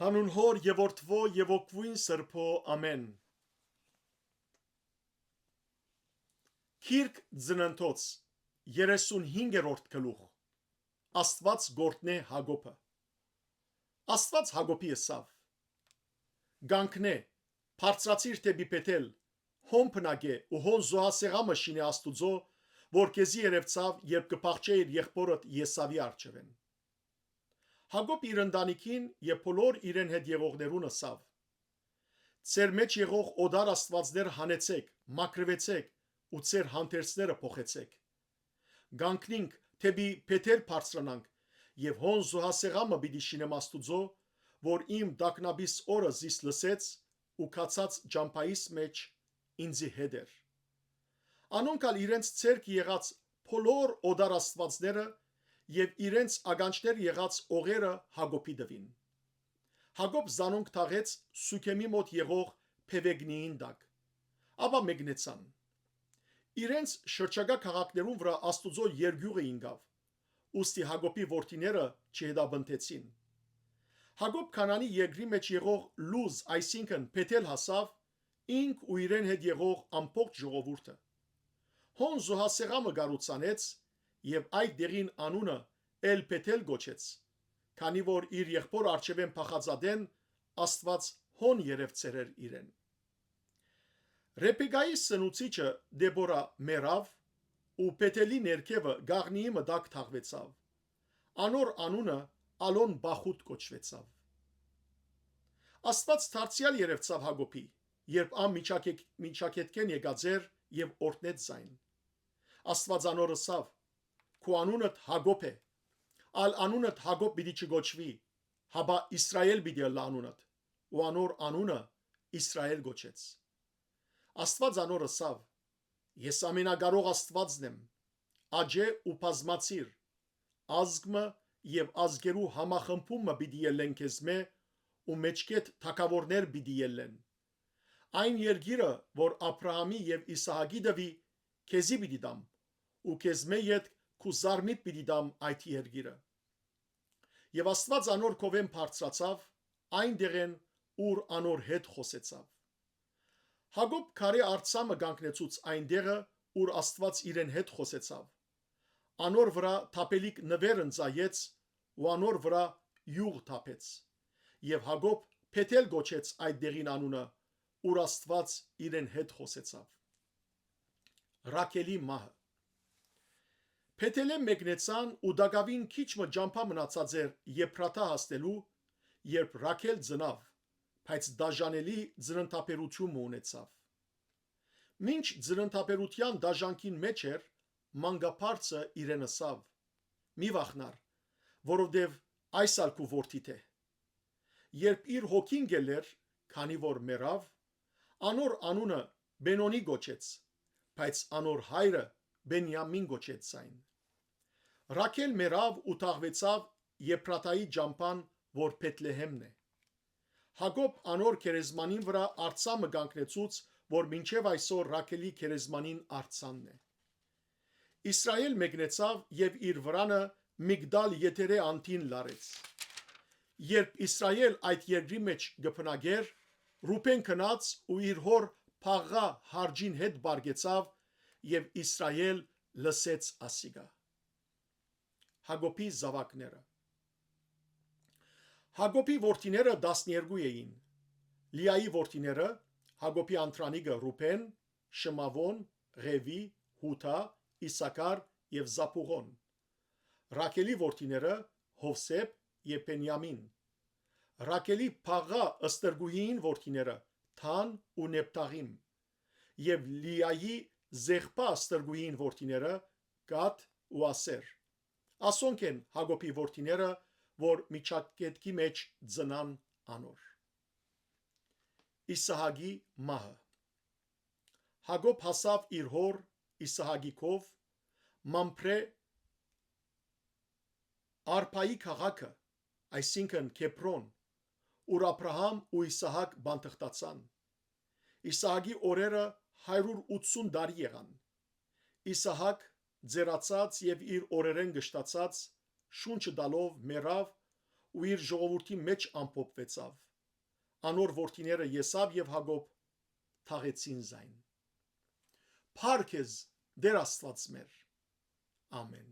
Հանուն հոր եւ որդվո եւ օգվույն սրբո ամեն։ Քիրք ծննդոց 35-րդ գլուխ Աստված գործնե Հակոբը։ Աստված Հակոբի ըսավ. Գանքնե բարձրացիր դեպի Բեթել, հոն բնագե ու հոն զոհասեղամը շինե Աստուծո, որքեզի երևցավ, երբ կփախչե իր եղբորդ Եսավի առջևեն։ Հակոբ իր ընտանիքին եւ բոլոր իրեն հետ եղողներուն ըսավ. Ձեր մեջ եղող օդար աստվածներ հանեցեք, մաքրվեցեք ու ձեր հանդերձները փոխեցեք։ Գանքնինք թեպի Բեթել բարձրանանք եւ հոն զոհասեղամը պիտի շինեմ Աստուծո, որ իմ դակնաբիս օրը զիս լսեց ու կացած ջամփայիս մեջ ինձի հետ էր։ Անոնքալ իրենց ցերկ եղած բոլոր օդար աստվածները եւ իրենց ականջներ եղած օղերը Հակոբի դվին։ Հակոբ զանոնք թաղեց Սուքեմի մոտ եղող Փևեգնիին տակ, ապա մեկնեցան։ Իրենց շրջակա քաղաքներուն վրա Աստուծո երկյուղը ինգավ, ուստի Հակոբի որդիները չհետաբնթեցին։ Հակոբ Քանանի երկրի մեջ եղող Լուզ, այսինքն Բեթել հասավ, ինք ու իրեն հետ եղող ամբողջ ժողովուրդը։ Հոն զոհասեղամը գառուցանեց եւ այդ դերին անունը Էլ Բեթել գոչեց, քանի որ իր եղբոր արչևեն փախածադեն Աստված հոն երևցեր էր իրեն։ Ռեբեկայի սնուցիչը Դեբորա մեռավ ու Բեթելի ներքևը գաղնիի մտակ թաղվեցավ։ Անոր անունը Ալոն Բախուտ կոչվեցավ։ Աստված դարձյալ երևցավ Հակոբի, երբ ամ միջակետքեն եկած էր եւ օրտնեց զայն։ Աստված անոր ըսավ. «Քո անունդ Հակոբ է, ալ անունդ Հակոբ պիտի չգոչվի, հաբա Իսրայել պիտի ըլլա անունդ, ու անոր անունը Իսրայել գոչեց»։ Աստված անոր ըսավ. «Ես ամենակարող Աստվածն եմ, աջե ու բազմացիր, ազգը եւ ազգերու համախմբումը պիտի ելեն քեզմե ու մեջքեդ թագավորներ պիտի ելեն։ Այն երկիրը, որ Աբրահամի եւ Իսահակի դվի, քեզի պիտի դամ, ու քեզմե յետ քու զարմիդ պիտի դամ այդ երկիրը»։ Եվ Աստված անոր կողեն բարձրացավ այն դեղեն, ուր անոր հետ խոսեցավ։ Հակոբ քարե արծամը գանքնեցուց այն դեղը, ուր Աստված իրեն հետ խոսեցավ։ Անոր վրա թապելիկ նվեր ընծայեց ու անոր վրա յուղ թափեց։ Եվ Հակոբ Բեթել գոչեց այդ դեղին անունը, ուր Աստված իրեն հետ խոսեցավ։ Ռաքելի մահը։ Բեթելեմ մեկնեցան ու դակավին քիչ մը ջամփա մնացած էր Եփրաթա հասնելու, երբ Ռաքել ծնավ, բայց դաժանելի ծննդաբերություն ունեցավ։ Մինչ ծննդաբերության դաժանքին մեջ էր, մանկաբարձը իրեն ըսավ. «Մի վախնար, որովհետև այս ալ քու որդիդ է»։ Երբ իր հոգին գելեր, քանի որ մեռավ, անոր անունը Բենոնի գոչեց, բայց անոր հայրը Բենյամին գոչեց զայն։ Ռաքել մեռավ ու թաղվեցավ Եփրաթայի ջամփան, որ Բեթլեհեմն է։ Հակոբ անոր գերեզմանին վրա արծամը գանքնեցուց, որ մինչև այսօր Ռաքելի գերեզմանին արծանն է։ Իսրայել մեկնեցավ եւ իր վրանը Միգդալ եթերե անտին լարեց։ Երբ Իսրայել այդ երկրի մեջ գփնագեր, Ռուբեն քնած ու իր հոր Փաղա հարջին հետ բարգեցավ եւ Իսրայել լսեց ասիգա։ Հակոբի զավակները։ Հակոբի որդիները 12 էին։ Լիայի որդիները Հակոբի անտրանիկը Ռուբեն, Շմավոն, Ղևի, Հութա, Իսակար եւ Զաբուղոն։ Ռաքելի որդիները Հովսեփ եւ Բենյամին։ Ռաքելի Փաղա ըստրգուհին որդիները Թան ու Նեփտաղիմ եւ Լիայի Զեղբա ըստրգուհին որդիները Գադ ու Ասեր։ Ասոնք են Հակոբի որդիները, որ միջակետքի մեջ ծնան անոր։ Իսահակի մահը։ Հակոբ հասավ իր հոր Իսահակի քով Մամփրե Արփայի քաղաքը, այսինքն Քեփրոն, ուր Աբրահամ ու Իսահակ բանտղտացան։ Իսահակի օրերը 180 տարի եղան։ Իսահակ ձերացած եւ իր օրերեն գշտացած շունչը դալով մեռավ ու իր ժողովրդի մեջ ամփոփվեցավ։ Անոր որդիները Եսավ եւ Հակոբ թաղեցին զայն։ Փառք քեզ, Տեր Աստված մեր։ Ամեն։